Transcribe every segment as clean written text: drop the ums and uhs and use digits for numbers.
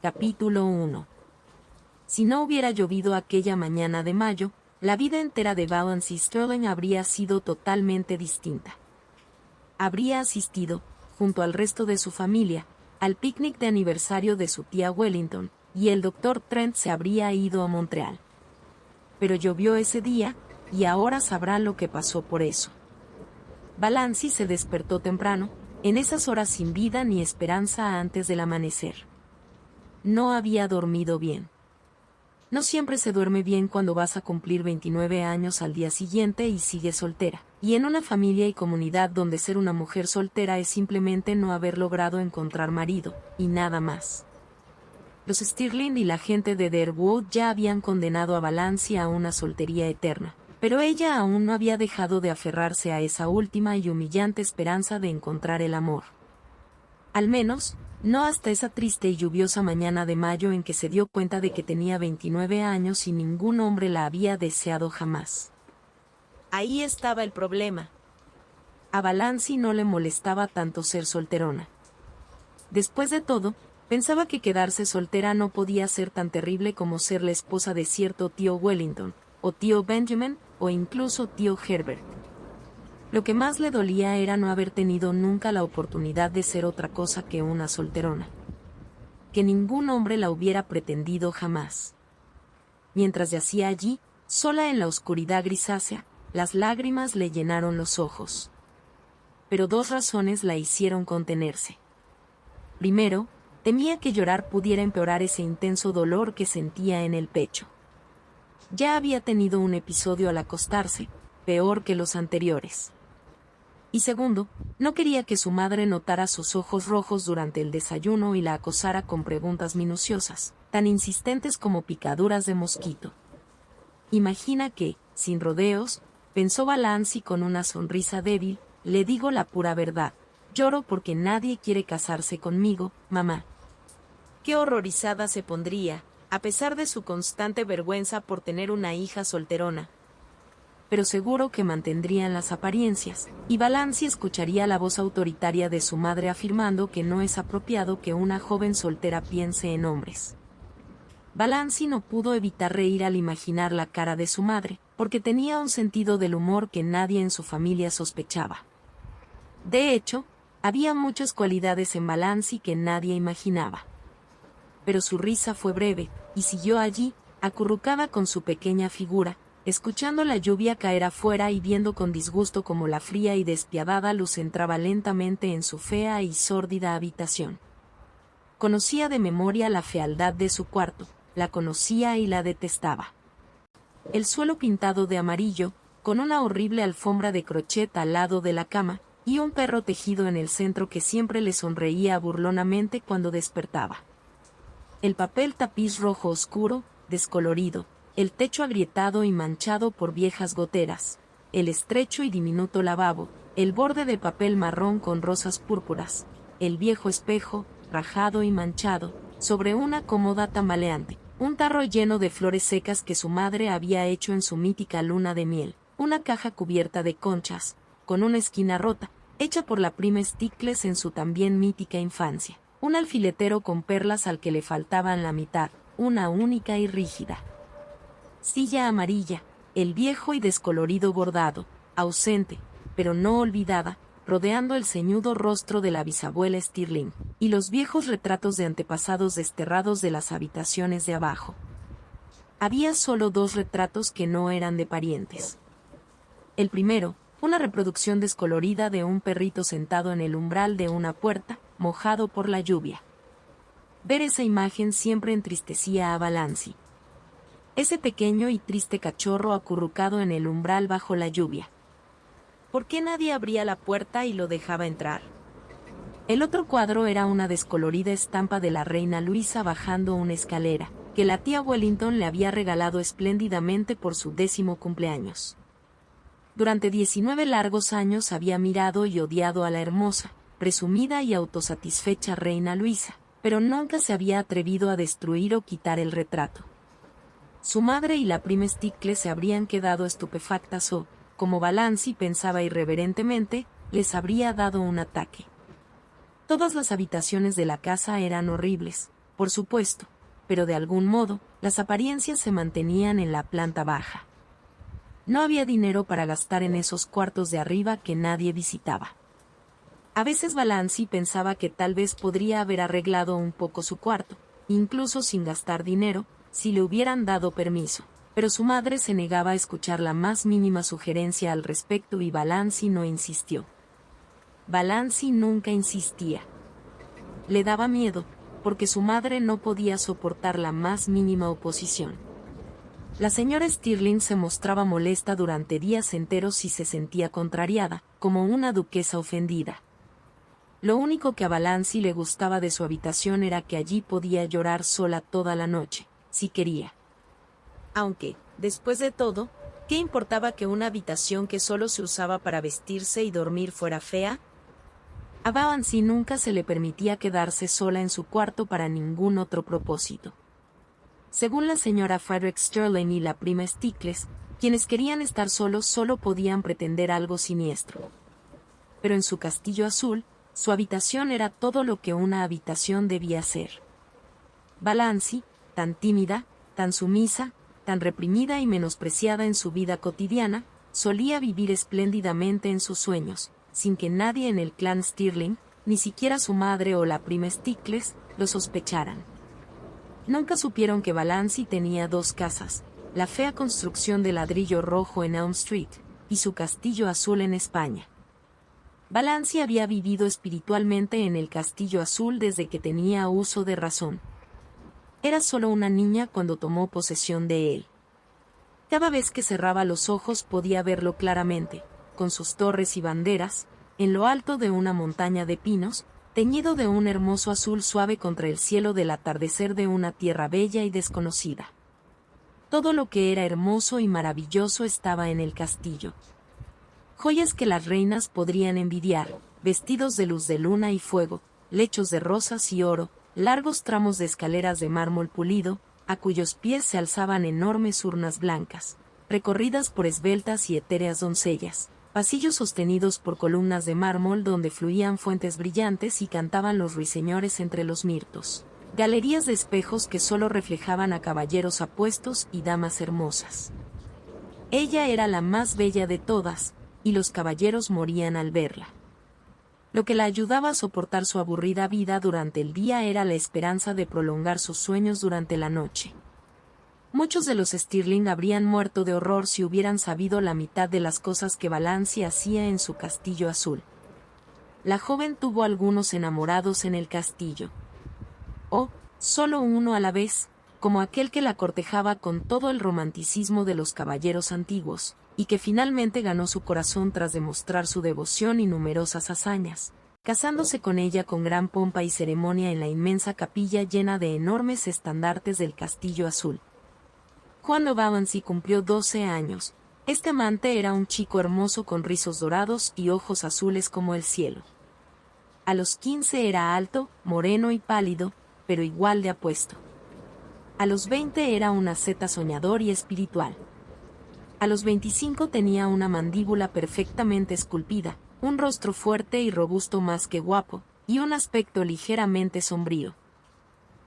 Capítulo 1. Si no hubiera llovido aquella mañana de mayo, la vida entera de Valancy Sterling habría sido totalmente distinta. Habría asistido, junto al resto de su familia, al picnic de aniversario de su tía Wellington, y el Dr. Trent se habría ido a Montreal. Pero llovió ese día, y ahora sabrá lo que pasó por eso. Valancy se despertó temprano, en esas horas sin vida ni esperanza antes del amanecer. No había dormido bien. No siempre se duerme bien cuando vas a cumplir 29 años al día siguiente y sigues soltera, y en una familia y comunidad donde ser una mujer soltera es simplemente no haber logrado encontrar marido, y nada más. Los Stirling y la gente de Derwood ya habían condenado a Valancy a una soltería eterna, pero ella aún no había dejado de aferrarse a esa última y humillante esperanza de encontrar el amor. Al menos, no hasta esa triste y lluviosa mañana de mayo en que se dio cuenta de que tenía 29 años y ningún hombre la había deseado jamás. Ahí estaba el problema. A Valancy no le molestaba tanto ser solterona. Después de todo, pensaba que quedarse soltera no podía ser tan terrible como ser la esposa de cierto tío Wellington, o tío Benjamin, o incluso tío Herbert. Lo que más le dolía era no haber tenido nunca la oportunidad de ser otra cosa que una solterona. Que ningún hombre la hubiera pretendido jamás. Mientras yacía allí, sola en la oscuridad grisácea, las lágrimas le llenaron los ojos. Pero dos razones la hicieron contenerse. Primero, temía que llorar pudiera empeorar ese intenso dolor que sentía en el pecho. Ya había tenido un episodio al acostarse, peor que los anteriores. Y segundo, no quería que su madre notara sus ojos rojos durante el desayuno y la acosara con preguntas minuciosas, tan insistentes como picaduras de mosquito. Imagina que, sin rodeos, pensó Valancy con una sonrisa débil, le digo la pura verdad, lloro porque nadie quiere casarse conmigo, mamá. Qué horrorizada se pondría, a pesar de su constante vergüenza por tener una hija solterona. Pero seguro que mantendrían las apariencias, y Valancy escucharía la voz autoritaria de su madre afirmando que no es apropiado que una joven soltera piense en hombres. Valancy no pudo evitar reír al imaginar la cara de su madre, porque tenía un sentido del humor que nadie en su familia sospechaba. De hecho, había muchas cualidades en Valancy que nadie imaginaba. Pero su risa fue breve, y siguió allí, acurrucada con su pequeña figura, escuchando la lluvia caer afuera y viendo con disgusto cómo la fría y despiadada luz entraba lentamente en su fea y sórdida habitación. Conocía de memoria la fealdad de su cuarto, la conocía y la detestaba. El suelo pintado de amarillo, con una horrible alfombra de crochet al lado de la cama, y un perro tejido en el centro que siempre le sonreía burlonamente cuando despertaba. El papel tapiz rojo oscuro, descolorido, el techo agrietado y manchado por viejas goteras, el estrecho y diminuto lavabo, el borde de papel marrón con rosas púrpuras, el viejo espejo, rajado y manchado, sobre una cómoda tambaleante, un tarro lleno de flores secas que su madre había hecho en su mítica luna de miel, una caja cubierta de conchas, con una esquina rota, hecha por la prima Stickles en su también mítica infancia, un alfiletero con perlas al que le faltaban la mitad, una única y rígida silla amarilla, el viejo y descolorido bordado, ausente, pero no olvidada, rodeando el ceñudo rostro de la bisabuela Stirling, y los viejos retratos de antepasados desterrados de las habitaciones de abajo. Había solo dos retratos que no eran de parientes. El primero, una reproducción descolorida de un perrito sentado en el umbral de una puerta, mojado por la lluvia. Ver esa imagen siempre entristecía a Valancy. Ese pequeño y triste cachorro acurrucado en el umbral bajo la lluvia. ¿Por qué nadie abría la puerta y lo dejaba entrar? El otro cuadro era una descolorida estampa de la reina Luisa bajando una escalera, que la tía Wellington le había regalado espléndidamente por su 10º cumpleaños. Durante 19 largos años había mirado y odiado a la hermosa, presumida y autosatisfecha reina Luisa, pero nunca se había atrevido a destruir o quitar el retrato. Su madre y la prima Stickles se habrían quedado estupefactas o, como Valancy pensaba irreverentemente, les habría dado un ataque. Todas las habitaciones de la casa eran horribles, por supuesto, pero de algún modo, las apariencias se mantenían en la planta baja. No había dinero para gastar en esos cuartos de arriba que nadie visitaba. A veces Valancy pensaba que tal vez podría haber arreglado un poco su cuarto, incluso sin gastar dinero, si le hubieran dado permiso, pero su madre se negaba a escuchar la más mínima sugerencia al respecto y Valancy no insistió. Valancy nunca insistía. Le daba miedo, porque su madre no podía soportar la más mínima oposición. La señora Stirling se mostraba molesta durante días enteros y se sentía contrariada, como una duquesa ofendida. Lo único que a Valancy le gustaba de su habitación era que allí podía llorar sola toda la noche, si quería. Aunque, después de todo, ¿qué importaba que una habitación que solo se usaba para vestirse y dormir fuera fea? A Valancy nunca se le permitía quedarse sola en su cuarto para ningún otro propósito. Según la señora Frederick Sterling y la prima Stickles, quienes querían estar solos solo podían pretender algo siniestro. Pero en su castillo azul, su habitación era todo lo que una habitación debía ser. Valancy, tan tímida, tan sumisa, tan reprimida y menospreciada en su vida cotidiana, solía vivir espléndidamente en sus sueños, sin que nadie en el clan Stirling, ni siquiera su madre o la prima Stickles, lo sospecharan. Nunca supieron que Valancy tenía dos casas, la fea construcción de ladrillo rojo en Elm Street, y su castillo azul en España. Valancy había vivido espiritualmente en el castillo azul desde que tenía uso de razón. Era solo una niña cuando tomó posesión de él. Cada vez que cerraba los ojos podía verlo claramente, con sus torres y banderas, en lo alto de una montaña de pinos, teñido de un hermoso azul suave contra el cielo del atardecer de una tierra bella y desconocida. Todo lo que era hermoso y maravilloso estaba en el castillo. Joyas que las reinas podrían envidiar, vestidos de luz de luna y fuego, lechos de rosas y oro, largos tramos de escaleras de mármol pulido, a cuyos pies se alzaban enormes urnas blancas, recorridas por esbeltas y etéreas doncellas, pasillos sostenidos por columnas de mármol donde fluían fuentes brillantes y cantaban los ruiseñores entre los mirtos, galerías de espejos que solo reflejaban a caballeros apuestos y damas hermosas. Ella era la más bella de todas, y los caballeros morían al verla. Lo que la ayudaba a soportar su aburrida vida durante el día era la esperanza de prolongar sus sueños durante la noche. Muchos de los Stirling habrían muerto de horror si hubieran sabido la mitad de las cosas que Valancy hacía en su castillo azul. La joven tuvo algunos enamorados en el castillo. Solo uno a la vez, como aquel que la cortejaba con todo el romanticismo de los caballeros antiguos, y que finalmente ganó su corazón tras demostrar su devoción y numerosas hazañas, casándose con ella con gran pompa y ceremonia en la inmensa capilla llena de enormes estandartes del Castillo Azul. Cuando Valancy cumplió 12 años, este amante era un chico hermoso con rizos dorados y ojos azules como el cielo. A los 15 era alto, moreno y pálido, pero igual de apuesto. A los 20 era un asceta soñador y espiritual. A los 25 tenía una mandíbula perfectamente esculpida, un rostro fuerte y robusto más que guapo, y un aspecto ligeramente sombrío.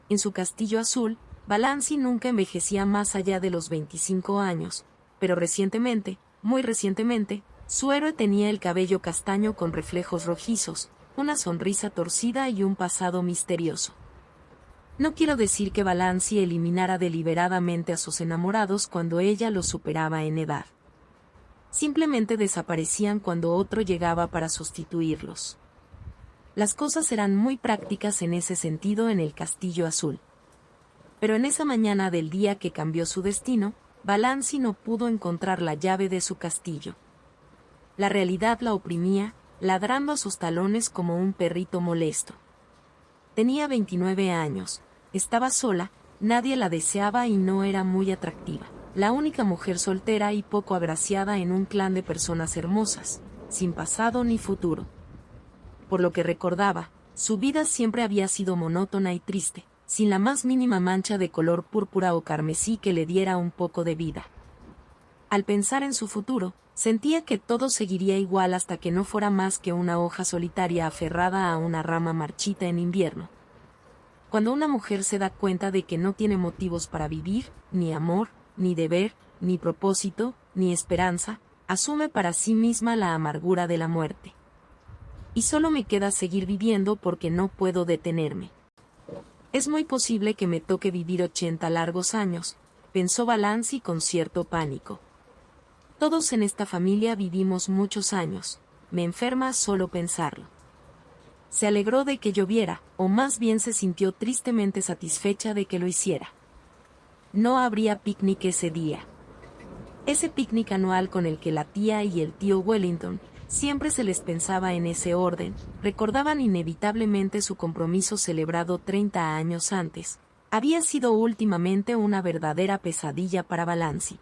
En su castillo azul, Valancy nunca envejecía más allá de los 25 años, pero recientemente, muy recientemente, su héroe tenía el cabello castaño con reflejos rojizos, una sonrisa torcida y un pasado misterioso. No quiero decir que Valancy eliminara deliberadamente a sus enamorados cuando ella los superaba en edad. Simplemente desaparecían cuando otro llegaba para sustituirlos. Las cosas eran muy prácticas en ese sentido en el Castillo Azul. Pero en esa mañana del día que cambió su destino, Valancy no pudo encontrar la llave de su castillo. La realidad la oprimía, ladrando a sus talones como un perrito molesto. Tenía 29 años, estaba sola, nadie la deseaba y no era muy atractiva. La única mujer soltera y poco agraciada en un clan de personas hermosas, sin pasado ni futuro. Por lo que recordaba, su vida siempre había sido monótona y triste, sin la más mínima mancha de color púrpura o carmesí que le diera un poco de vida. Al pensar en su futuro, sentía que todo seguiría igual hasta que no fuera más que una hoja solitaria aferrada a una rama marchita en invierno. Cuando una mujer se da cuenta de que no tiene motivos para vivir, ni amor, ni deber, ni propósito, ni esperanza, asume para sí misma la amargura de la muerte. Y solo me queda seguir viviendo porque no puedo detenerme. Es muy posible que me toque vivir 80 largos años, pensó Valancy con cierto pánico. Todos en esta familia vivimos muchos años, me enferma solo pensarlo. Se alegró de que lloviera, o más bien se sintió tristemente satisfecha de que lo hiciera. No habría picnic ese día. Ese picnic anual con el que la tía y el tío Wellington, siempre se les pensaba en ese orden, recordaban inevitablemente su compromiso celebrado 30 años antes, había sido últimamente una verdadera pesadilla para Valancy.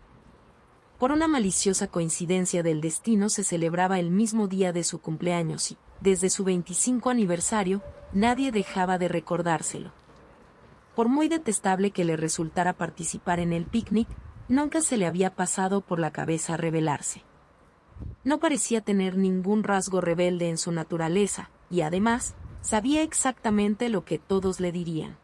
Por una maliciosa coincidencia del destino se celebraba el mismo día de su cumpleaños y, desde su 25 aniversario, nadie dejaba de recordárselo. Por muy detestable que le resultara participar en el picnic, nunca se le había pasado por la cabeza rebelarse. No parecía tener ningún rasgo rebelde en su naturaleza, y además, sabía exactamente lo que todos le dirían.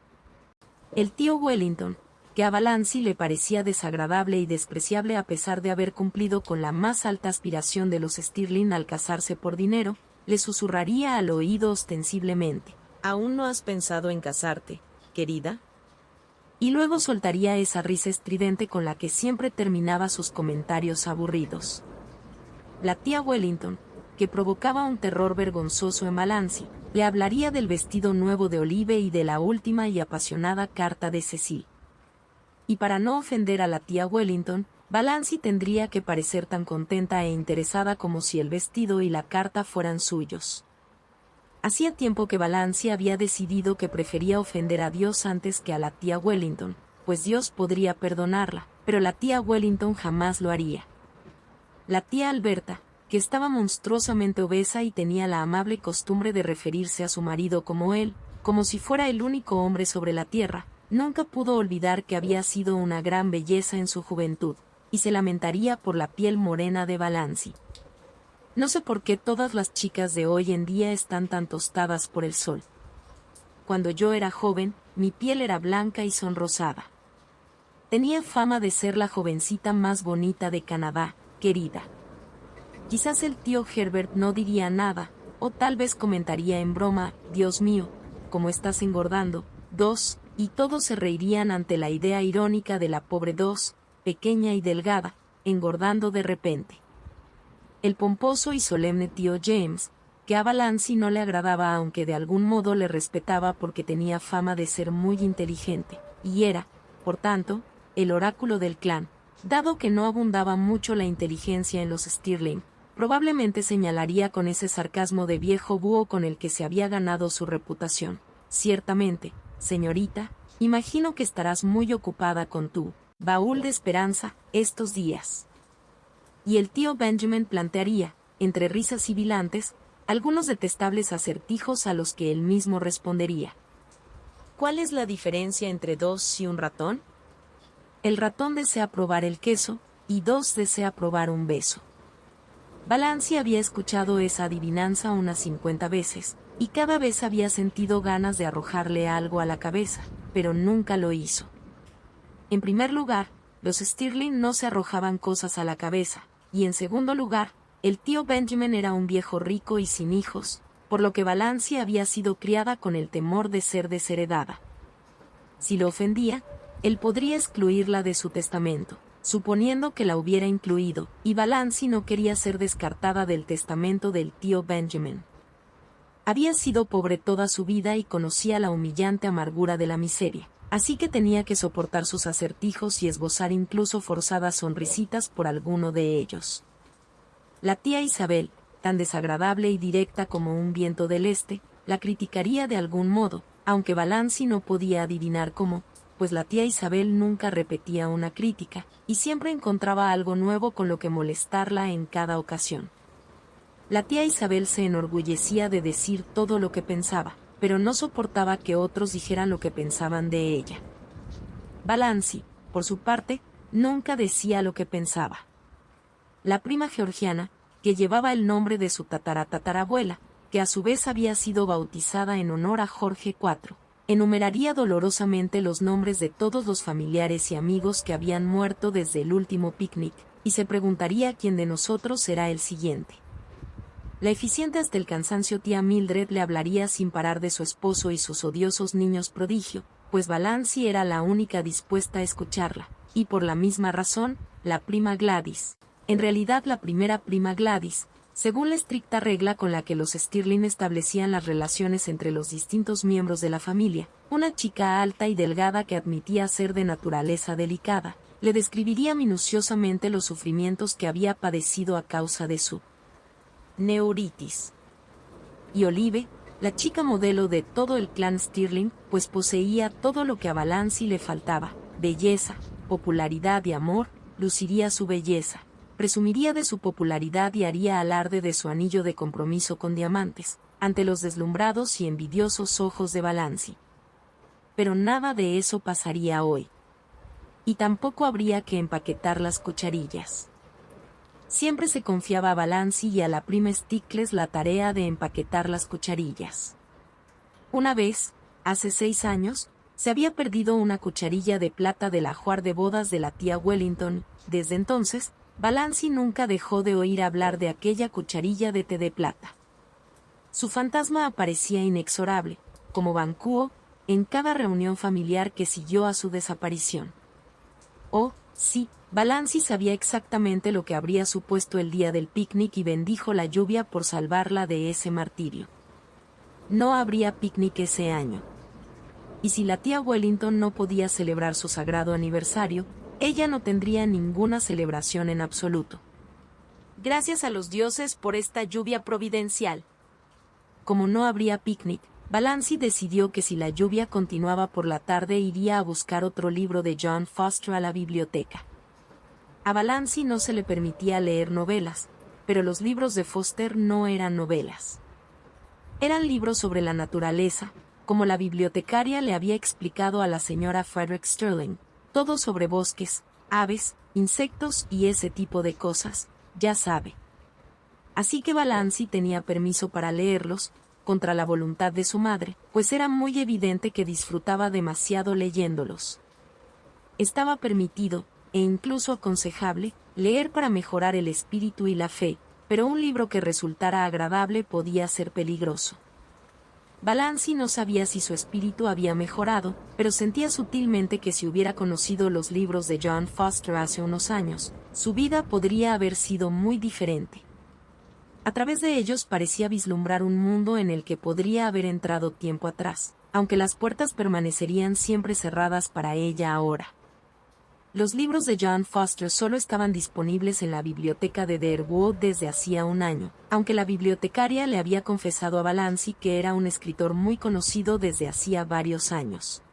El tío Wellington, que a Valancy le parecía desagradable y despreciable a pesar de haber cumplido con la más alta aspiración de los Stirling al casarse por dinero, le susurraría al oído ostensiblemente: «¿Aún no has pensado en casarte, querida?». Y luego soltaría esa risa estridente con la que siempre terminaba sus comentarios aburridos. La tía Wellington, que provocaba un terror vergonzoso en Valancy, le hablaría del vestido nuevo de Olive y de la última y apasionada carta de Cecil. Y para no ofender a la tía Wellington, Valancy tendría que parecer tan contenta e interesada como si el vestido y la carta fueran suyos. Hacía tiempo que Valancy había decidido que prefería ofender a Dios antes que a la tía Wellington, pues Dios podría perdonarla, pero la tía Wellington jamás lo haría. La tía Alberta, que estaba monstruosamente obesa y tenía la amable costumbre de referirse a su marido como él, como si fuera el único hombre sobre la tierra, nunca pudo olvidar que había sido una gran belleza en su juventud, y se lamentaría por la piel morena de Valancy. No sé por qué todas las chicas de hoy en día están tan tostadas por el sol. Cuando yo era joven, mi piel era blanca y sonrosada. Tenía fama de ser la jovencita más bonita de Canadá, querida. Quizás el tío Herbert no diría nada, o tal vez comentaría en broma: «Dios mío, cómo estás engordando, Dos», y todos se reirían ante la idea irónica de la pobre Dos, pequeña y delgada, engordando de repente. El pomposo y solemne tío James, que a Valancy no le agradaba aunque de algún modo le respetaba porque tenía fama de ser muy inteligente, y era, por tanto, el oráculo del clan, dado que no abundaba mucho la inteligencia en los Stirling, probablemente señalaría con ese sarcasmo de viejo búho con el que se había ganado su reputación: «Ciertamente, señorita, imagino que estarás muy ocupada con tu baúl de esperanza estos días». Y el tío Benjamin plantearía, entre risas sibilantes, algunos detestables acertijos a los que él mismo respondería. «¿Cuál es la diferencia entre Dos y un ratón? El ratón desea probar el queso, y Dos desea probar un beso». Valancy había escuchado esa adivinanza unas 50 veces, y cada vez había sentido ganas de arrojarle algo a la cabeza, pero nunca lo hizo. En primer lugar, los Stirling no se arrojaban cosas a la cabeza, y en segundo lugar, el tío Benjamin era un viejo rico y sin hijos, por lo que Valancy había sido criada con el temor de ser desheredada. Si lo ofendía, él podría excluirla de su testamento, suponiendo que la hubiera incluido, y Valancy no quería ser descartada del testamento del tío Benjamin. Había sido pobre toda su vida y conocía la humillante amargura de la miseria, así que tenía que soportar sus acertijos y esbozar incluso forzadas sonrisitas por alguno de ellos. La tía Isabel, tan desagradable y directa como un viento del este, la criticaría de algún modo, aunque Valancy no podía adivinar cómo, pues la tía Isabel nunca repetía una crítica, y siempre encontraba algo nuevo con lo que molestarla en cada ocasión. La tía Isabel se enorgullecía de decir todo lo que pensaba, pero no soportaba que otros dijeran lo que pensaban de ella. Valancy, por su parte, nunca decía lo que pensaba. La prima Georgiana, que llevaba el nombre de su tataratatarabuela, que a su vez había sido bautizada en honor a Jorge IV, Enumeraría dolorosamente los nombres de todos los familiares y amigos que habían muerto desde el último picnic, y se preguntaría quién de nosotros será el siguiente. La eficiente hasta el cansancio tía Mildred le hablaría sin parar de su esposo y sus odiosos niños prodigio, pues Valancy era la única dispuesta a escucharla, y por la misma razón, la prima Gladys. En realidad la primera prima Gladys, según la estricta regla con la que los Stirling establecían las relaciones entre los distintos miembros de la familia, una chica alta y delgada que admitía ser de naturaleza delicada, le describiría minuciosamente los sufrimientos que había padecido a causa de su neuritis. Y Olive, la chica modelo de todo el clan Stirling, pues poseía todo lo que a Valancy le faltaba: belleza, popularidad y amor, luciría su belleza, presumiría de su popularidad y haría alarde de su anillo de compromiso con diamantes, ante los deslumbrados y envidiosos ojos de Valancy. Pero nada de eso pasaría hoy. Y tampoco habría que empaquetar las cucharillas. Siempre se confiaba a Valancy y a la prima Stickles la tarea de empaquetar las cucharillas. Una vez, hace 6 años, se había perdido una cucharilla de plata del ajuar de bodas de la tía Wellington. Desde entonces, Valancy nunca dejó de oír hablar de aquella cucharilla de té de plata. Su fantasma aparecía inexorable, como Banquo, en cada reunión familiar que siguió a su desaparición. Oh, sí, Valancy sabía exactamente lo que habría supuesto el día del picnic y bendijo la lluvia por salvarla de ese martirio. No habría picnic ese año. Y si la tía Wellington no podía celebrar su sagrado aniversario, ella no tendría ninguna celebración en absoluto. Gracias a los dioses por esta lluvia providencial. Como no habría picnic, Valancy decidió que si la lluvia continuaba por la tarde iría a buscar otro libro de John Foster a la biblioteca. A Valancy no se le permitía leer novelas, pero los libros de Foster no eran novelas. Eran libros sobre la naturaleza, como la bibliotecaria le había explicado a la señora Frederick Sterling, todo sobre bosques, aves, insectos y ese tipo de cosas, ya sabe. Así que Valancy tenía permiso para leerlos, contra la voluntad de su madre, pues era muy evidente que disfrutaba demasiado leyéndolos. Estaba permitido, e incluso aconsejable, leer para mejorar el espíritu y la fe, pero un libro que resultara agradable podía ser peligroso. Valancy no sabía si su espíritu había mejorado, pero sentía sutilmente que si hubiera conocido los libros de John Foster hace unos años, su vida podría haber sido muy diferente. A través de ellos parecía vislumbrar un mundo en el que podría haber entrado tiempo atrás, aunque las puertas permanecerían siempre cerradas para ella ahora. Los libros de John Foster solo estaban disponibles en la biblioteca de Derwood desde hacía un año, aunque la bibliotecaria le había confesado a Valancy que era un escritor muy conocido desde hacía varios años.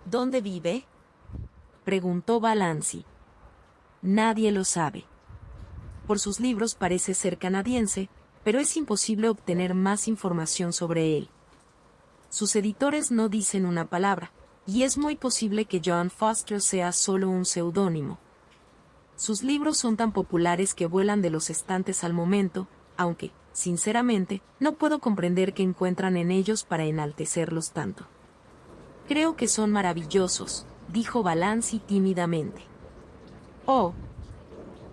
¿Dónde vive?, preguntó Valancy. Nadie lo sabe. Por sus libros parece ser canadiense, pero es imposible obtener más información sobre él. Sus editores no dicen una palabra, y es muy posible que John Foster sea solo un seudónimo. Sus libros son tan populares que vuelan de los estantes al momento, aunque, sinceramente, no puedo comprender qué encuentran en ellos para enaltecerlos tanto. Creo que son maravillosos, dijo Valancy tímidamente. Oh.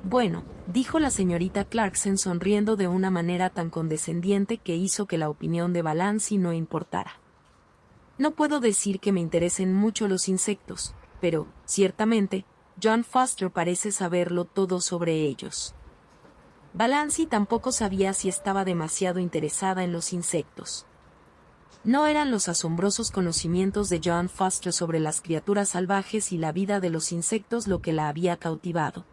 Bueno, dijo la señorita Clarkson sonriendo de una manera tan condescendiente que hizo que la opinión de Valancy no importara. No puedo decir que me interesen mucho los insectos, pero, ciertamente, John Foster parece saberlo todo sobre ellos. Valancy tampoco sabía si estaba demasiado interesada en los insectos. No eran los asombrosos conocimientos de John Foster sobre las criaturas salvajes y la vida de los insectos lo que la había cautivado.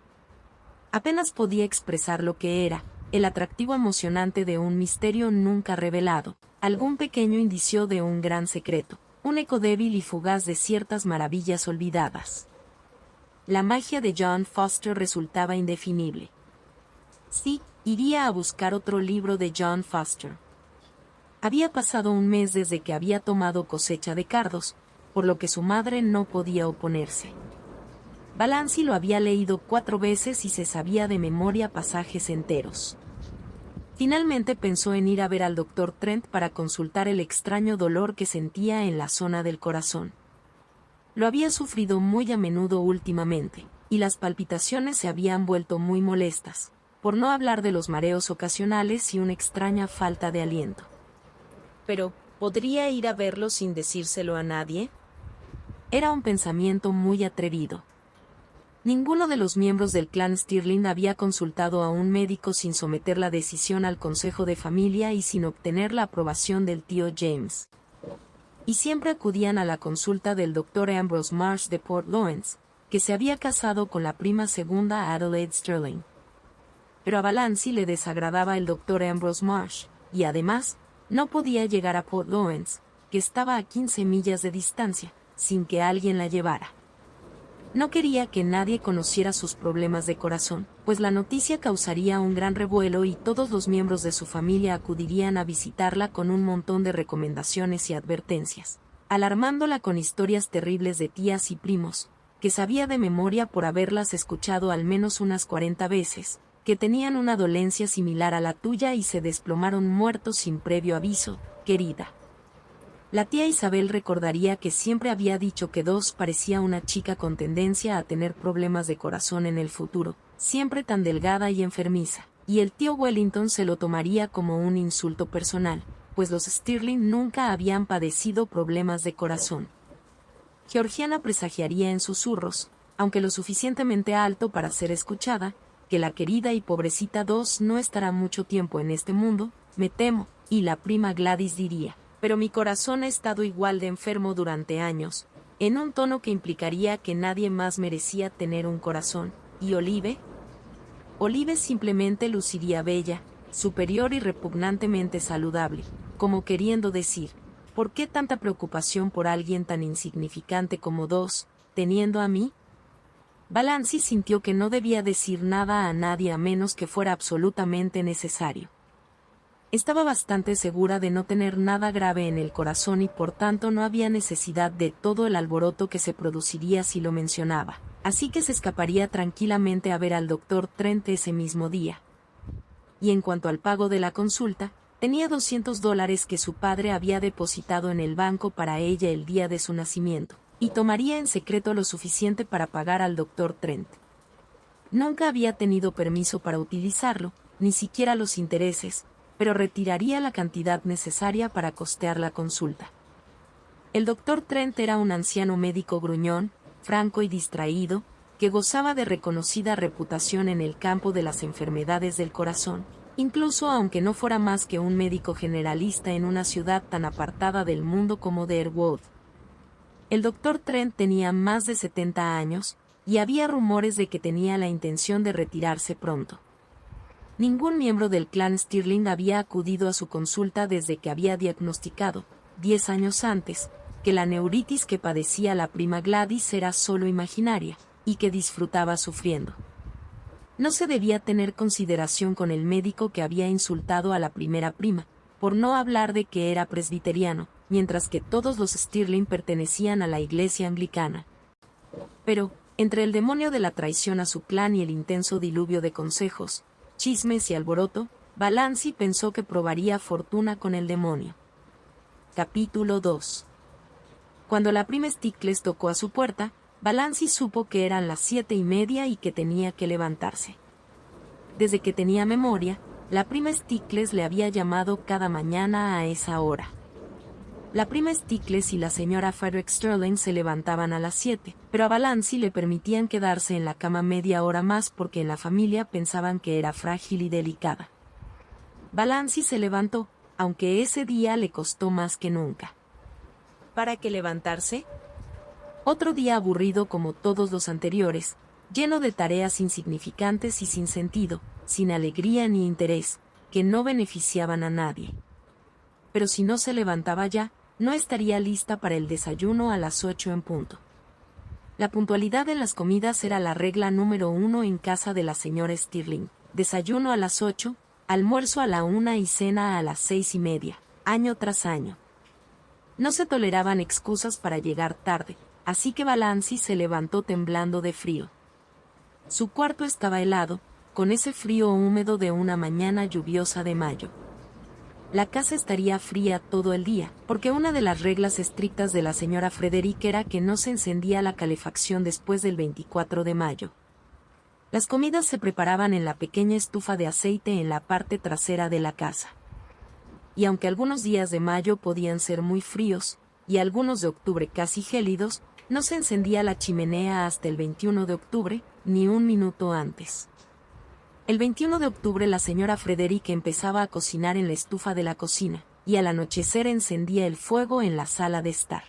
Apenas podía expresar lo que era, el atractivo emocionante de un misterio nunca revelado, algún pequeño indicio de un gran secreto, un eco débil y fugaz de ciertas maravillas olvidadas. La magia de John Foster resultaba indefinible. Sí, iría a buscar otro libro de John Foster. Había pasado un mes desde que había tomado cosecha de cardos, por lo que su madre no podía oponerse. Valancy lo había leído 4 veces y se sabía de memoria pasajes enteros. Finalmente pensó en ir a ver al doctor Trent para consultar el extraño dolor que sentía en la zona del corazón. Lo había sufrido muy a menudo últimamente, y las palpitaciones se habían vuelto muy molestas, por no hablar de los mareos ocasionales y una extraña falta de aliento. Pero, ¿podría ir a verlo sin decírselo a nadie? Era un pensamiento muy atrevido. Ninguno de los miembros del clan Stirling había consultado a un médico sin someter la decisión al consejo de familia y sin obtener la aprobación del tío James. Y siempre acudían a la consulta del Dr. Ambrose Marsh de Port Lawrence, que se había casado con la prima segunda Adelaide Stirling. Pero a Valancy le desagradaba el Dr. Ambrose Marsh, y además, no podía llegar a Port Lawrence, que estaba a 15 millas de distancia, sin que alguien la llevara. No quería que nadie conociera sus problemas de corazón, pues la noticia causaría un gran revuelo y todos los miembros de su familia acudirían a visitarla con un montón de recomendaciones y advertencias, alarmándola con historias terribles de tías y primos, que sabía de memoria por haberlas escuchado al menos unas 40 veces, que tenían una dolencia similar a la tuya y se desplomaron muertos sin previo aviso, querida. La tía Isabel recordaría que siempre había dicho que Dos parecía una chica con tendencia a tener problemas de corazón en el futuro, siempre tan delgada y enfermiza, y el tío Wellington se lo tomaría como un insulto personal, pues los Stirling nunca habían padecido problemas de corazón. Georgiana presagiaría en susurros, aunque lo suficientemente alto para ser escuchada, que la querida y pobrecita Dos no estará mucho tiempo en este mundo, me temo, y la prima Gladys diría: pero mi corazón ha estado igual de enfermo durante años, en un tono que implicaría que nadie más merecía tener un corazón. ¿Y Olive? Olive simplemente luciría bella, superior y repugnantemente saludable, como queriendo decir, ¿por qué tanta preocupación por alguien tan insignificante como Dos, teniendo a mí? Valancy sintió que no debía decir nada a nadie a menos que fuera absolutamente necesario. Estaba bastante segura de no tener nada grave en el corazón y por tanto no había necesidad de todo el alboroto que se produciría si lo mencionaba, así que se escaparía tranquilamente a ver al doctor Trent ese mismo día. Y en cuanto al pago de la consulta, tenía $200 que su padre había depositado en el banco para ella el día de su nacimiento, y tomaría en secreto lo suficiente para pagar al doctor Trent. Nunca había tenido permiso para utilizarlo, ni siquiera los intereses, pero retiraría la cantidad necesaria para costear la consulta. El doctor Trent era un anciano médico gruñón, franco y distraído, que gozaba de reconocida reputación en el campo de las enfermedades del corazón, incluso aunque no fuera más que un médico generalista en una ciudad tan apartada del mundo como Derwood. El doctor Trent tenía más de 70 años, y había rumores de que tenía la intención de retirarse pronto. Ningún miembro del clan Stirling había acudido a su consulta desde que había diagnosticado, 10 años antes, que la neuritis que padecía la prima Gladys era solo imaginaria, y que disfrutaba sufriendo. No se debía tener consideración con el médico que había insultado a la primera prima, por no hablar de que era presbiteriano, mientras que todos los Stirling pertenecían a la iglesia anglicana. Pero, entre el demonio de la traición a su clan y el intenso diluvio de consejos, chismes y alboroto, Valancy pensó que probaría fortuna con el demonio. Capítulo 2. Cuando la prima Stickles tocó a su puerta, Valancy supo que eran las 7:30 y que tenía que levantarse. Desde que tenía memoria, la prima Stickles le había llamado cada mañana a esa hora. La prima Stickles y la señora Frederick Stirling se levantaban a las 7, pero a Valancy le permitían quedarse en la cama media hora más porque en la familia pensaban que era frágil y delicada. Valancy se levantó, aunque ese día le costó más que nunca. ¿Para qué levantarse? Otro día aburrido como todos los anteriores, lleno de tareas insignificantes y sin sentido, sin alegría ni interés, que no beneficiaban a nadie. Pero si no se levantaba ya, no estaría lista para el desayuno a las 8 en punto. La puntualidad en las comidas era la regla número 1 en casa de la señora Stirling. Desayuno a las 8, almuerzo a la 1 y cena a las 6:30, año tras año. No se toleraban excusas para llegar tarde, así que Valancy se levantó temblando de frío. Su cuarto estaba helado, con ese frío húmedo de una mañana lluviosa de mayo. La casa estaría fría todo el día, porque una de las reglas estrictas de la señora Frederick era que no se encendía la calefacción después del 24 de mayo. Las comidas se preparaban en la pequeña estufa de aceite en la parte trasera de la casa. Y aunque algunos días de mayo podían ser muy fríos, y algunos de octubre casi gélidos, no se encendía la chimenea hasta el 21 de octubre, ni un minuto antes. El 21 de octubre la señora Frederick empezaba a cocinar en la estufa de la cocina, y al anochecer encendía el fuego en la sala de estar.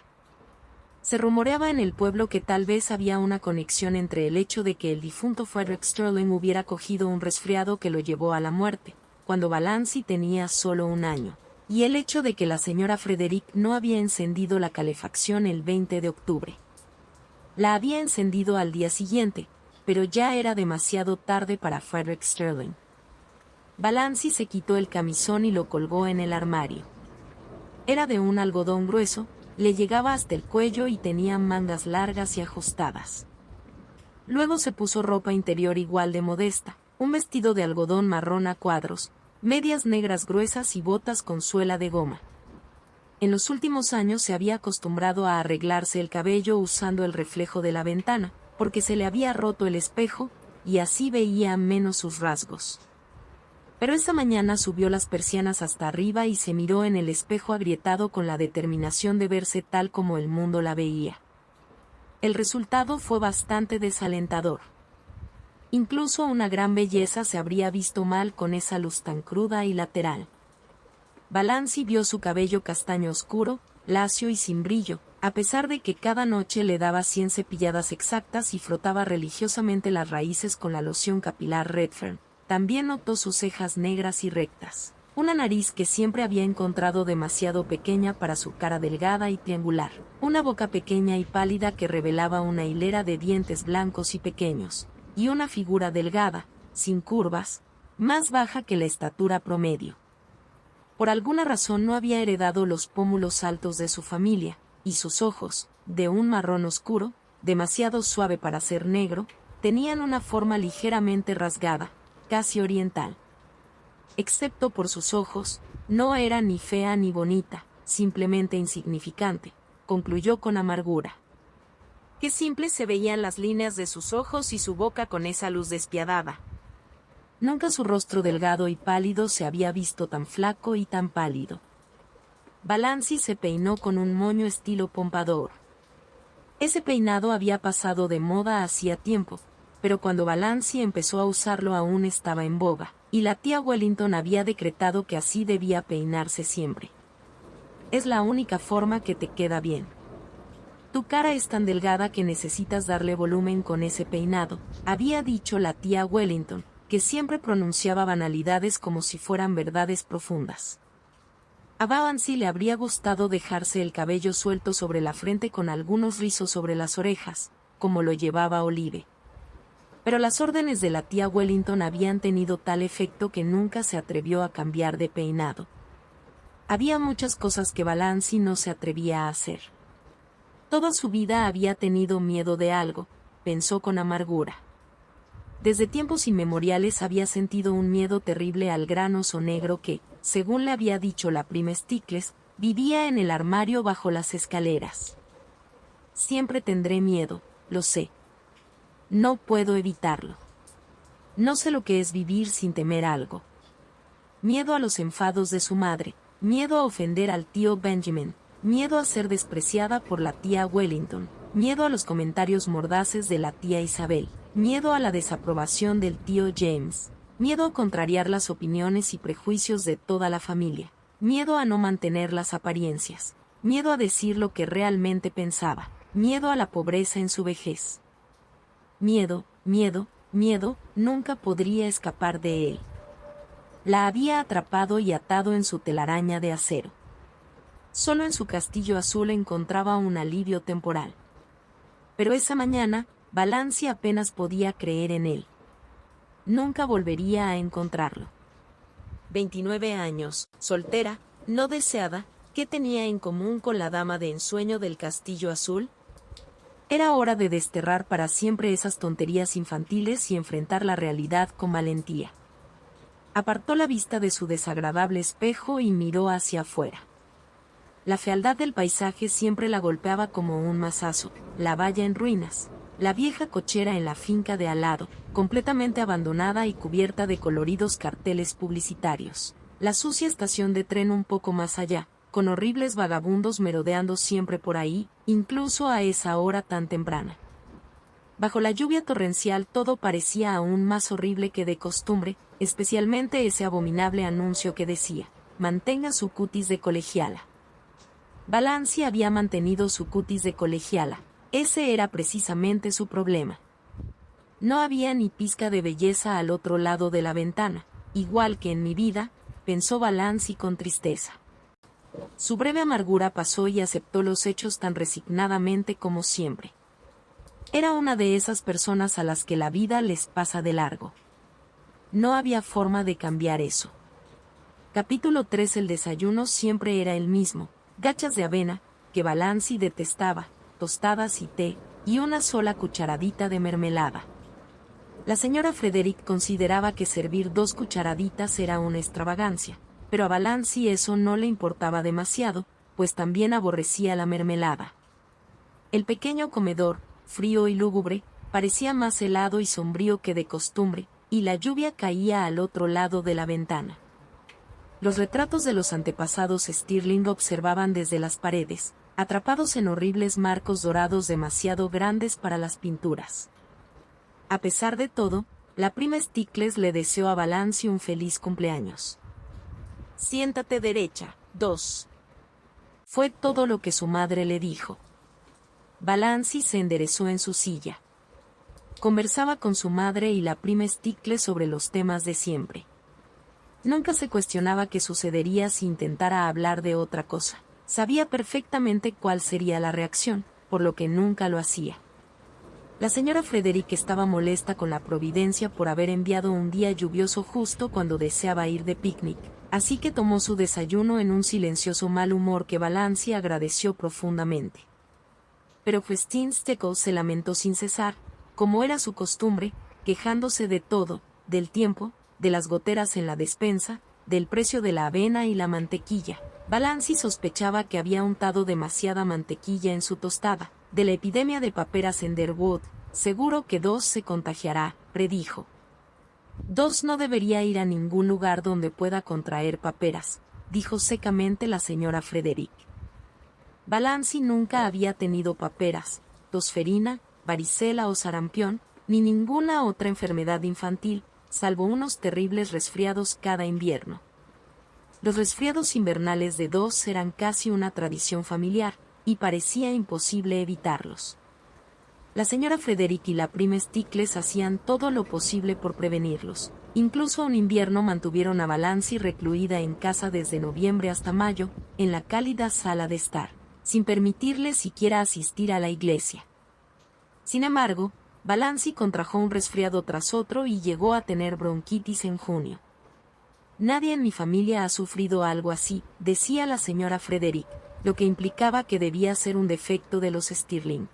Se rumoreaba en el pueblo que tal vez había una conexión entre el hecho de que el difunto Frederick Sterling hubiera cogido un resfriado que lo llevó a la muerte, cuando Valancy tenía solo 1 año, y el hecho de que la señora Frederick no había encendido la calefacción el 20 de octubre. La había encendido al día siguiente, pero ya era demasiado tarde para Frederick Sterling. Valancy se quitó el camisón y lo colgó en el armario. Era de un algodón grueso, le llegaba hasta el cuello y tenía mangas largas y ajustadas. Luego se puso ropa interior igual de modesta, un vestido de algodón marrón a cuadros, medias negras gruesas y botas con suela de goma. En los últimos años se había acostumbrado a arreglarse el cabello usando el reflejo de la ventana, porque se le había roto el espejo, y así veía menos sus rasgos. Pero esa mañana subió las persianas hasta arriba y se miró en el espejo agrietado con la determinación de verse tal como el mundo la veía. El resultado fue bastante desalentador. Incluso una gran belleza se habría visto mal con esa luz tan cruda y lateral. Valancy vio su cabello castaño oscuro, lacio y sin brillo, a pesar de que cada noche le daba 100 cepilladas exactas y frotaba religiosamente las raíces con la loción capilar Redfern. También notó sus cejas negras y rectas, una nariz que siempre había encontrado demasiado pequeña para su cara delgada y triangular, una boca pequeña y pálida que revelaba una hilera de dientes blancos y pequeños, y una figura delgada, sin curvas, más baja que la estatura promedio. Por alguna razón no había heredado los pómulos altos de su familia, y sus ojos, de un marrón oscuro, demasiado suave para ser negro, tenían una forma ligeramente rasgada, casi oriental. Excepto por sus ojos, no era ni fea ni bonita, simplemente insignificante, concluyó con amargura. Qué simples se veían las líneas de sus ojos y su boca con esa luz despiadada. Nunca su rostro delgado y pálido se había visto tan flaco y tan pálido. Valancy se peinó con un moño estilo pompador. Ese peinado había pasado de moda hacía tiempo, pero cuando Valancy empezó a usarlo aún estaba en boga, y la tía Wellington había decretado que así debía peinarse siempre. Es la única forma que te queda bien. Tu cara es tan delgada que necesitas darle volumen con ese peinado, había dicho la tía Wellington, que siempre pronunciaba banalidades como si fueran verdades profundas. A Valancy le habría gustado dejarse el cabello suelto sobre la frente con algunos rizos sobre las orejas, como lo llevaba Olive. Pero las órdenes de la tía Wellington habían tenido tal efecto que nunca se atrevió a cambiar de peinado. Había muchas cosas que Valancy no se atrevía a hacer. Toda su vida había tenido miedo de algo, pensó con amargura. Desde tiempos inmemoriales había sentido un miedo terrible al gran oso negro que, según le había dicho la prima Stickles, vivía en el armario bajo las escaleras. Siempre tendré miedo, lo sé. No puedo evitarlo. No sé lo que es vivir sin temer algo. Miedo a los enfados de su madre, miedo a ofender al tío Benjamin, miedo a ser despreciada por la tía Wellington, miedo a los comentarios mordaces de la tía Isabel, miedo a la desaprobación del tío James, miedo a contrariar las opiniones y prejuicios de toda la familia, miedo a no mantener las apariencias, miedo a decir lo que realmente pensaba, miedo a la pobreza en su vejez. Miedo, miedo, miedo, nunca podría escapar de él. La había atrapado y atado en su telaraña de acero. Solo en su castillo azul encontraba un alivio temporal. Pero esa mañana, Valancy apenas podía creer en él. Nunca volvería a encontrarlo. 29 años, soltera, no deseada, ¿qué tenía en común con la dama de ensueño del castillo azul? Era hora de desterrar para siempre esas tonterías infantiles y enfrentar la realidad con valentía. Apartó la vista de su desagradable espejo y miró hacia afuera. La fealdad del paisaje siempre la golpeaba como un mazazo, la valla en ruinas, la vieja cochera en la finca de al lado, completamente abandonada y cubierta de coloridos carteles publicitarios, la sucia estación de tren un poco más allá, con horribles vagabundos merodeando siempre por ahí, incluso a esa hora tan temprana. Bajo la lluvia torrencial todo parecía aún más horrible que de costumbre, especialmente ese abominable anuncio que decía, mantenga su cutis de colegiala. Valancy había mantenido su cutis de colegiala, ese era precisamente su problema. No había ni pizca de belleza al otro lado de la ventana, igual que en mi vida, pensó Valancy con tristeza. Su breve amargura pasó y aceptó los hechos tan resignadamente como siempre. Era una de esas personas a las que la vida les pasa de largo. No había forma de cambiar eso. Capítulo 3. El desayuno siempre era el mismo, gachas de avena, que Valancy detestaba, tostadas y té, y una sola cucharadita de mermelada. La señora Frederick consideraba que servir 2 cucharaditas era una extravagancia, pero a Valancy eso no le importaba demasiado, pues también aborrecía la mermelada. El pequeño comedor, frío y lúgubre, parecía más helado y sombrío que de costumbre, y la lluvia caía al otro lado de la ventana. Los retratos de los antepasados Stirling observaban desde las paredes, atrapados en horribles marcos dorados demasiado grandes para las pinturas. A pesar de todo, la prima Stickles le deseó a Valancy un feliz cumpleaños. «Siéntate derecha, 2». Fue todo lo que su madre le dijo. Valancy se enderezó en su silla. Conversaba con su madre y la prima Stickles sobre los temas de siempre. Nunca se cuestionaba qué sucedería si intentara hablar de otra cosa. Sabía perfectamente cuál sería la reacción, por lo que nunca lo hacía. La señora Frederick estaba molesta con la providencia por haber enviado un día lluvioso justo cuando deseaba ir de picnic, así que tomó su desayuno en un silencioso mal humor que Valancy agradeció profundamente. Pero Christine Steckles se lamentó sin cesar, como era su costumbre, quejándose de todo, del tiempo, de las goteras en la despensa, del precio de la avena y la mantequilla. Valancy sospechaba que había untado demasiada mantequilla en su tostada, de la epidemia de paperas en Derwood. Seguro que 2 se contagiará, predijo. 2 no debería ir a ningún lugar donde pueda contraer paperas, dijo secamente la señora Frederick. Valancy nunca había tenido paperas, tosferina, varicela o sarampión, ni ninguna otra enfermedad infantil, salvo unos terribles resfriados cada invierno. Los resfriados invernales de 2 eran casi una tradición familiar, y parecía imposible evitarlos. La señora Frederick y la prima Stickles hacían todo lo posible por prevenirlos. Incluso un invierno mantuvieron a Valancy recluida en casa desde noviembre hasta mayo, en la cálida sala de estar, sin permitirle siquiera asistir a la iglesia. Sin embargo, Valancy contrajo un resfriado tras otro y llegó a tener bronquitis en junio. Nadie en mi familia ha sufrido algo así, decía la señora Frederick, lo que implicaba que debía ser un defecto de los Stirling.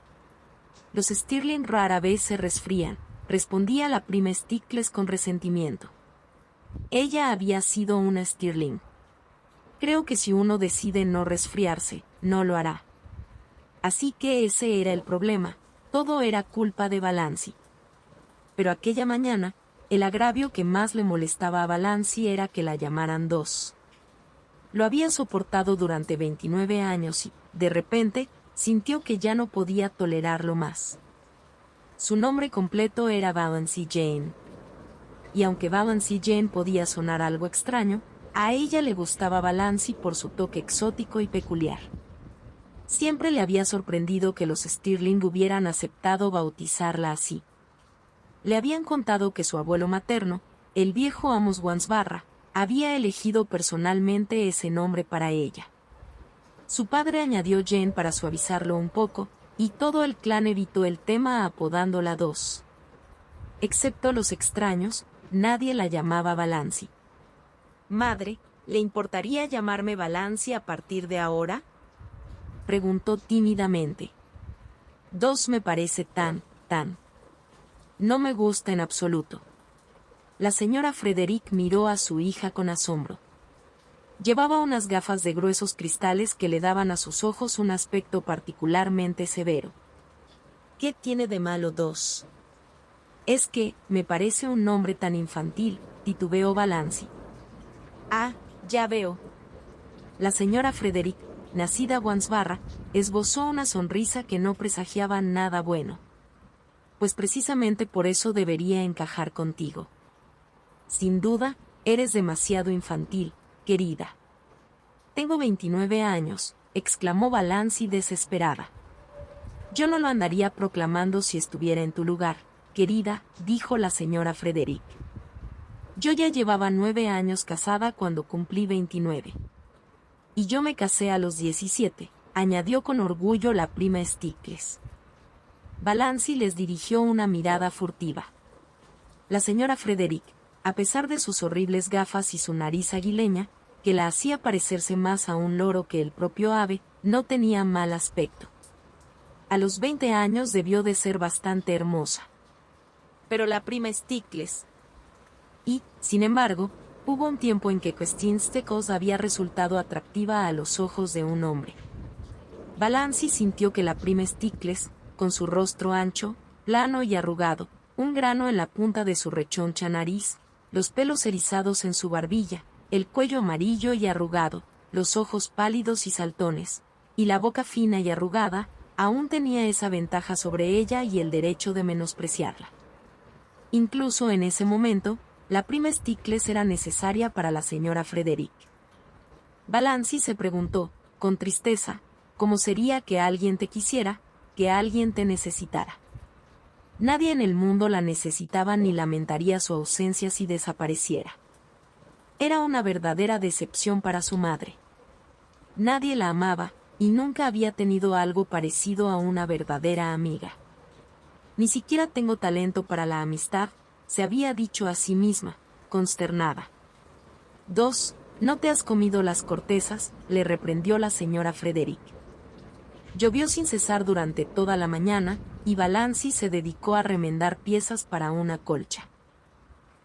Los Stirling rara vez se resfrían, respondía la prima Stickles con resentimiento. Ella había sido una Stirling. Creo que si uno decide no resfriarse, no lo hará. Así que ese era el problema, todo era culpa de Valancy. Pero aquella mañana, el agravio que más le molestaba a Valancy era que la llamaran 2. Lo había soportado durante 29 años y, de repente, sintió que ya no podía tolerarlo más. Su nombre completo era Valancy Jane. Y aunque Valancy Jane podía sonar algo extraño, a ella le gustaba Valancy por su toque exótico y peculiar. Siempre le había sorprendido que los Stirling hubieran aceptado bautizarla así. Le habían contado que su abuelo materno, el viejo Amos Wansbarra, había elegido personalmente ese nombre para ella. Su padre añadió Jane para suavizarlo un poco, y todo el clan evitó el tema apodándola 2. Excepto los extraños, nadie la llamaba Valancy. «Madre, ¿le importaría llamarme Valancy a partir de ahora?», preguntó tímidamente. 2 me parece tan. No me gusta en absoluto. La señora Frederick miró a su hija con asombro. Llevaba unas gafas de gruesos cristales que le daban a sus ojos un aspecto particularmente severo. ¿Qué tiene de malo 2? Es que, me parece un nombre tan infantil, titubeó Valancy. Ah, ya veo. La señora Frederick, nacida Wansbarra, esbozó una sonrisa que no presagiaba nada bueno. Pues precisamente por eso debería encajar contigo. Sin duda, eres demasiado infantil, querida. Tengo 29 años, exclamó Valancy desesperada. Yo no lo andaría proclamando si estuviera en tu lugar, querida, dijo la señora Frederick. Yo ya llevaba 9 años casada cuando cumplí 29. Y yo me casé a los 17, añadió con orgullo la prima Stickles. Valancy les dirigió una mirada furtiva. La señora Frederick, a pesar de sus horribles gafas y su nariz aguileña, que la hacía parecerse más a un loro que el propio ave, no tenía mal aspecto. A los 20 años debió de ser bastante hermosa. Pero la prima Stickles. Y, sin embargo, hubo un tiempo en que Christine Stickles había resultado atractiva a los ojos de un hombre. Valancy sintió que la prima Stickles, con su rostro ancho, plano y arrugado, un grano en la punta de su rechoncha nariz, los pelos erizados en su barbilla, el cuello amarillo y arrugado, los ojos pálidos y saltones, y la boca fina y arrugada, aún tenía esa ventaja sobre ella y el derecho de menospreciarla. Incluso en ese momento, la prima Stickles era necesaria para la señora Frederick. Valancy se preguntó, con tristeza, cómo sería que alguien te quisiera, que alguien te necesitara. Nadie en el mundo la necesitaba ni lamentaría su ausencia si desapareciera. Era una verdadera decepción para su madre. Nadie la amaba, y nunca había tenido algo parecido a una verdadera amiga. Ni siquiera tengo talento para la amistad, se había dicho a sí misma, consternada. 2. No te has comido las cortezas, le reprendió la señora Frederick. Llovió sin cesar durante toda la mañana, y Valancy se dedicó a remendar piezas para una colcha.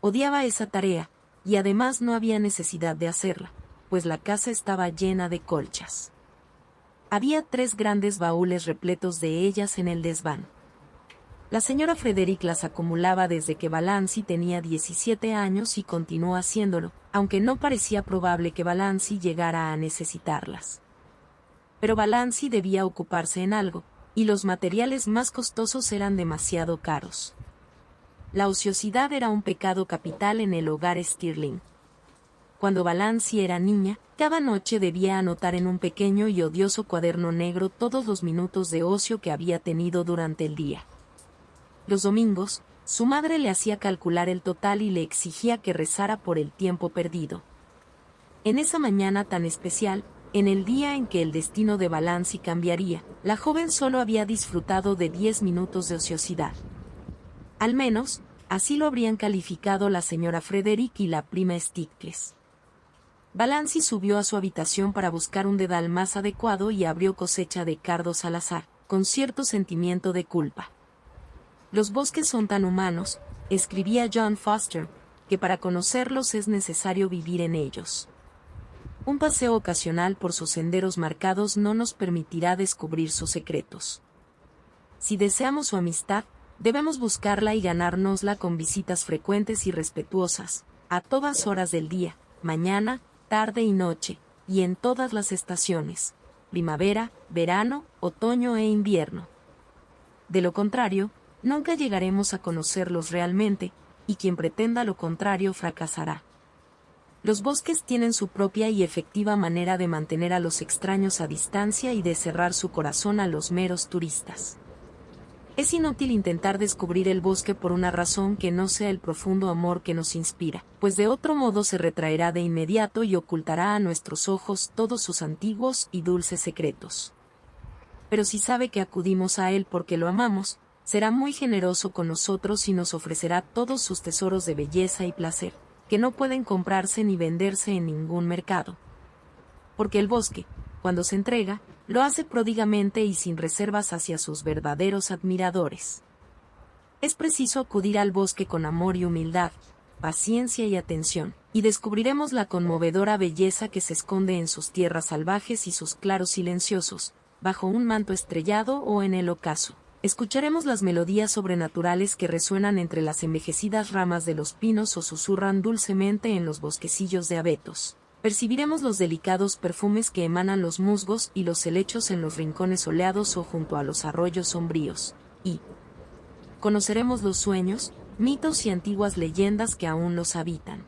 Odiaba esa tarea, y además no había necesidad de hacerla, pues la casa estaba llena de colchas. Había 3 grandes baúles repletos de ellas en el desván. La señora Frederick las acumulaba desde que Valancy tenía 17 años y continuó haciéndolo, aunque no parecía probable que Valancy llegara a necesitarlas. Pero Valancy debía ocuparse en algo, y los materiales más costosos eran demasiado caros. La ociosidad era un pecado capital en el hogar Stirling. Cuando Valancy era niña, cada noche debía anotar en un pequeño y odioso cuaderno negro todos los minutos de ocio que había tenido durante el día. Los domingos, su madre le hacía calcular el total y le exigía que rezara por el tiempo perdido. En esa mañana tan especial, en el día en que el destino de Valancy cambiaría, la joven solo había disfrutado de 10 minutos de ociosidad. Al menos, así lo habrían calificado la señora Frederick y la prima Stickles. Valancy subió a su habitación para buscar un dedal más adecuado y abrió cosecha de cardos al azar, con cierto sentimiento de culpa. Los bosques son tan humanos, escribía John Foster, que para conocerlos es necesario vivir en ellos. Un paseo ocasional por sus senderos marcados no nos permitirá descubrir sus secretos. Si deseamos su amistad, debemos buscarla y ganárnosla con visitas frecuentes y respetuosas, a todas horas del día, mañana, tarde y noche, y en todas las estaciones, primavera, verano, otoño e invierno. De lo contrario, nunca llegaremos a conocerlos realmente, y quien pretenda lo contrario fracasará. Los bosques tienen su propia y efectiva manera de mantener a los extraños a distancia y de cerrar su corazón a los meros turistas. Es inútil intentar descubrir el bosque por una razón que no sea el profundo amor que nos inspira, pues de otro modo se retraerá de inmediato y ocultará a nuestros ojos todos sus antiguos y dulces secretos. Pero si sabe que acudimos a él porque lo amamos, será muy generoso con nosotros y nos ofrecerá todos sus tesoros de belleza y placer, que no pueden comprarse ni venderse en ningún mercado. Porque el bosque, cuando se entrega, lo hace pródigamente y sin reservas hacia sus verdaderos admiradores. Es preciso acudir al bosque con amor y humildad, paciencia y atención, y descubriremos la conmovedora belleza que se esconde en sus tierras salvajes y sus claros silenciosos, bajo un manto estrellado o en el ocaso. Escucharemos las melodías sobrenaturales que resuenan entre las envejecidas ramas de los pinos o susurran dulcemente en los bosquecillos de abetos. Percibiremos los delicados perfumes que emanan los musgos y los helechos en los rincones soleados o junto a los arroyos sombríos, y conoceremos los sueños, mitos y antiguas leyendas que aún los habitan.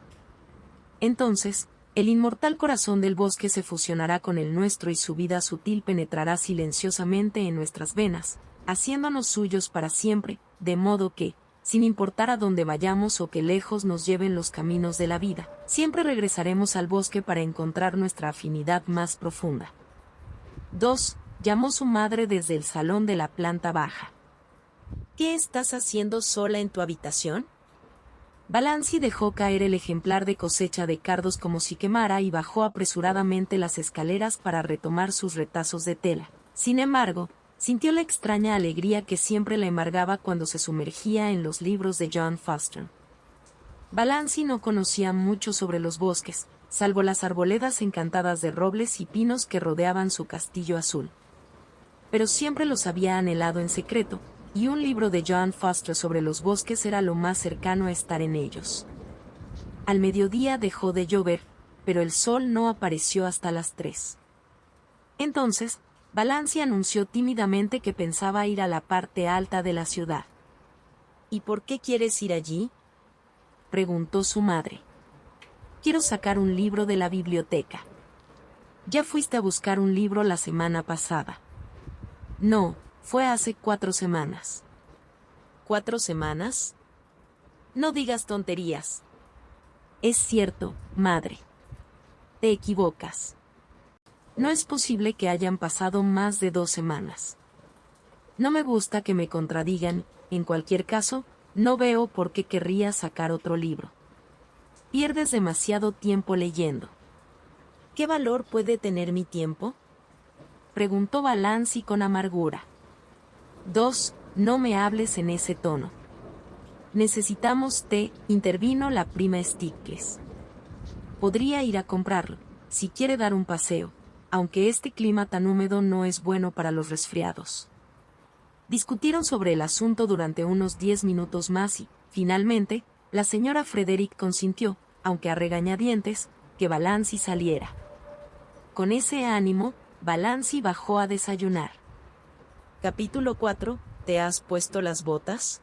Entonces, el inmortal corazón del bosque se fusionará con el nuestro y su vida sutil penetrará silenciosamente en nuestras venas, haciéndonos suyos para siempre, de modo que, sin importar a dónde vayamos o qué lejos nos lleven los caminos de la vida, siempre regresaremos al bosque para encontrar nuestra afinidad más profunda. 2. Llamó su madre desde el salón de la planta baja. ¿Qué estás haciendo sola en tu habitación? Balanci dejó caer el ejemplar de cosecha de cardos como si quemara y bajó apresuradamente las escaleras para retomar sus retazos de tela. Sin embargo, sintió la extraña alegría que siempre la embargaba cuando se sumergía en los libros de John Foster. Balanci no conocía mucho sobre los bosques, salvo las arboledas encantadas de robles y pinos que rodeaban su castillo azul. Pero siempre los había anhelado en secreto, y un libro de John Foster sobre los bosques era lo más cercano a estar en ellos. Al mediodía dejó de llover, pero el sol no apareció hasta las 3. Entonces, Balanci anunció tímidamente que pensaba ir a la parte alta de la ciudad. ¿Y por qué quieres ir allí?, preguntó su madre. Quiero sacar un libro de la biblioteca. ¿Ya fuiste a buscar un libro la semana pasada? No, fue hace 4 semanas. ¿4 semanas? No digas tonterías. Es cierto, madre. Te equivocas. No es posible que hayan pasado más de 2 semanas. No me gusta que me contradigan, en cualquier caso, no veo por qué querría sacar otro libro. Pierdes demasiado tiempo leyendo. ¿Qué valor puede tener mi tiempo?, preguntó Balanci con amargura. 2. No me hables en ese tono. Necesitamos té, intervino la prima Stickles. Podría ir a comprarlo, si quiere dar un paseo, aunque este clima tan húmedo no es bueno para los resfriados. Discutieron sobre el asunto durante unos 10 minutos más y, finalmente, la señora Frederick consintió, aunque a regañadientes, que Balanci saliera. Con ese ánimo, Balanci bajó a desayunar. Capítulo 4. ¿Te has puesto las botas?,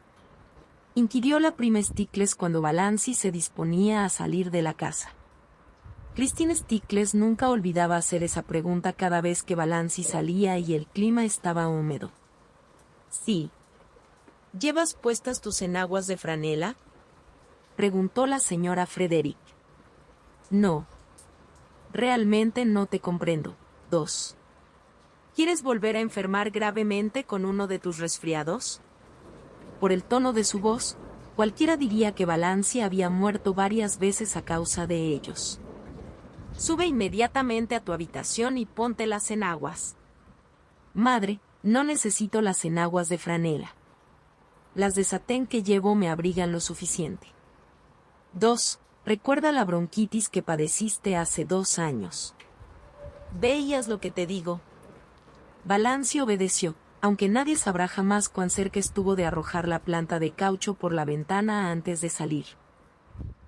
inquirió la prima Stickles cuando Balanci se disponía a salir de la casa. Christine Stickles nunca olvidaba hacer esa pregunta cada vez que Balanci salía y el clima estaba húmedo. Sí. ¿Llevas puestas tus enaguas de franela?, preguntó la señora Frederick. No. Realmente no te comprendo. 2. ¿Quieres volver a enfermar gravemente con uno de tus resfriados? Por el tono de su voz, cualquiera diría que Balanci había muerto varias veces a causa de ellos. Sube inmediatamente a tu habitación y ponte las enaguas. Madre, no necesito las enaguas de franela. Las de satén que llevo me abrigan lo suficiente. 2. Recuerda la bronquitis que padeciste hace 2 años. Ve y haz lo que te digo. Balanci obedeció, aunque nadie sabrá jamás cuán cerca estuvo de arrojar la planta de caucho por la ventana antes de salir.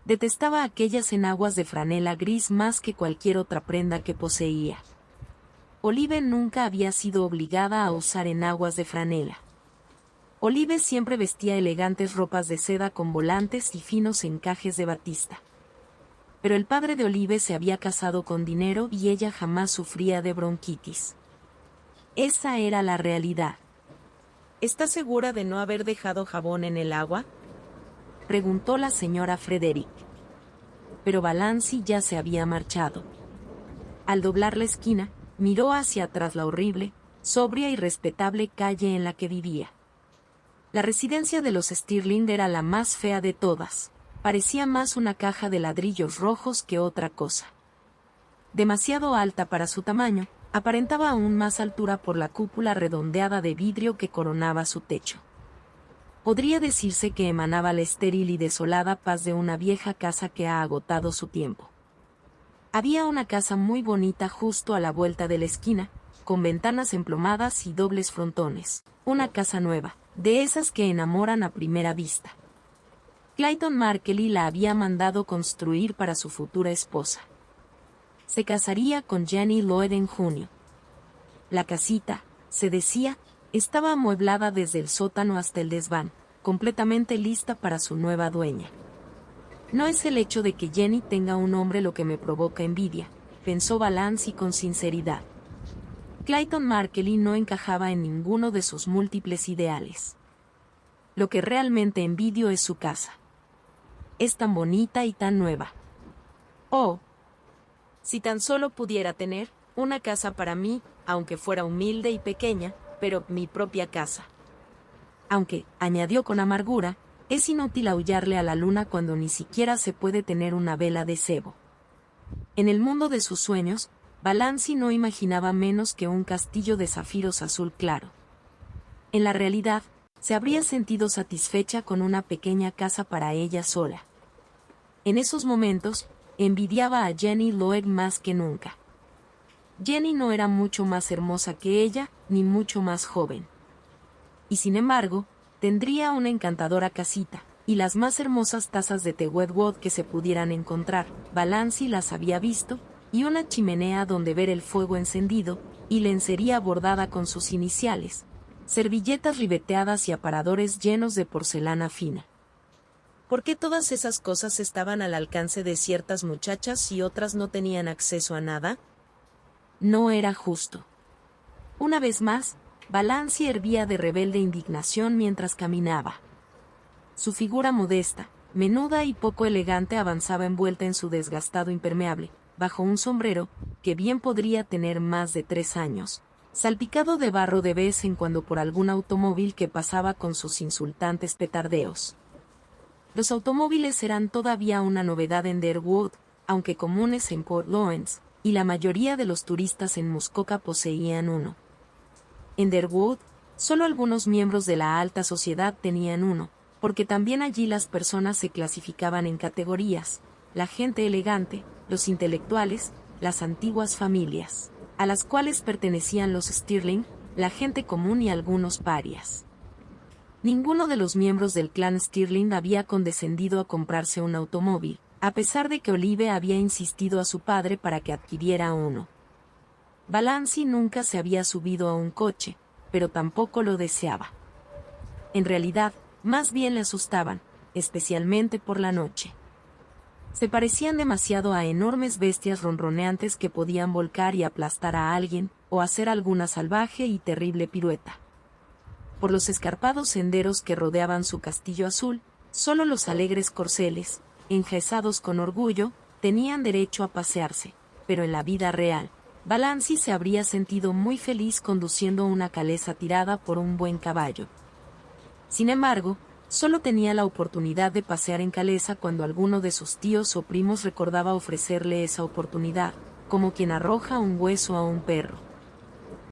Detestaba aquellas enaguas de franela gris más que cualquier otra prenda que poseía. Olive nunca había sido obligada a usar enaguas de franela. Olive siempre vestía elegantes ropas de seda con volantes y finos encajes de batista. Pero el padre de Olive se había casado con dinero y ella jamás sufría de bronquitis. Esa era la realidad. ¿Estás segura de no haber dejado jabón en el agua?, preguntó la señora Frederick. Pero Balanci ya se había marchado. Al doblar la esquina, miró hacia atrás la horrible, sobria y respetable calle en la que vivía. La residencia de los Stirling era la más fea de todas. Parecía más una caja de ladrillos rojos que otra cosa. Demasiado alta para su tamaño, Aparentaba aún más altura por la cúpula redondeada de vidrio que coronaba su techo. Podría decirse que emanaba la estéril y desolada paz de una vieja casa que ha agotado su tiempo. Había una casa muy bonita justo a la vuelta de la esquina, con ventanas emplomadas y dobles frontones. Una casa nueva, de esas que enamoran a primera vista. Clayton Markley la había mandado construir para su futura esposa. Se casaría con Jenny Lloyd en junio. La casita, se decía, estaba amueblada desde el sótano hasta el desván, completamente lista para su nueva dueña. No es el hecho de que Jenny tenga un hombre lo que me provoca envidia, pensó Valancy con sinceridad. Clayton Markley no encajaba en ninguno de sus múltiples ideales. Lo que realmente envidio es su casa. Es tan bonita y tan nueva. Oh, si tan solo pudiera tener una casa para mí, aunque fuera humilde y pequeña, pero mi propia casa. Aunque, añadió con amargura, es inútil aullarle a la luna cuando ni siquiera se puede tener una vela de cebo. En el mundo de sus sueños, Valancy no imaginaba menos que un castillo de zafiros azul claro. En la realidad, se habría sentido satisfecha con una pequeña casa para ella sola. En esos momentos, envidiaba a Jenny Lloyd más que nunca. Jenny no era mucho más hermosa que ella, ni mucho más joven. Y sin embargo, tendría una encantadora casita, y las más hermosas tazas de té Wedgwood que se pudieran encontrar. Valancy las había visto, y una chimenea donde ver el fuego encendido, y lencería bordada con sus iniciales, servilletas ribeteadas y aparadores llenos de porcelana fina. ¿Por qué todas esas cosas estaban al alcance de ciertas muchachas y otras no tenían acceso a nada? No era justo. Una vez más, Valancy hervía de rebelde indignación mientras caminaba. Su figura modesta, menuda y poco elegante avanzaba envuelta en su desgastado impermeable, bajo un sombrero, que bien podría tener más de 3 años, salpicado de barro de vez en cuando por algún automóvil que pasaba con sus insultantes petardeos. Los automóviles eran todavía una novedad en Derwood, aunque comunes en Port Lawrence, y la mayoría de los turistas en Muskoka poseían uno. En Derwood, solo algunos miembros de la alta sociedad tenían uno, porque también allí las personas se clasificaban en categorías: la gente elegante, los intelectuales, las antiguas familias, a las cuales pertenecían los Stirling, la gente común y algunos parias. Ninguno de los miembros del clan Stirling había condescendido a comprarse un automóvil, a pesar de que Olive había insistido a su padre para que adquiriera uno. Valancy nunca se había subido a un coche, pero tampoco lo deseaba. En realidad, más bien le asustaban, especialmente por la noche. Se parecían demasiado a enormes bestias ronroneantes que podían volcar y aplastar a alguien, o hacer alguna salvaje y terrible pirueta. Por los escarpados senderos que rodeaban su castillo azul, solo los alegres corceles, enjaezados con orgullo, tenían derecho a pasearse, pero en la vida real, Valancy se habría sentido muy feliz conduciendo una calesa tirada por un buen caballo. Sin embargo, solo tenía la oportunidad de pasear en calesa cuando alguno de sus tíos o primos recordaba ofrecerle esa oportunidad, como quien arroja un hueso a un perro.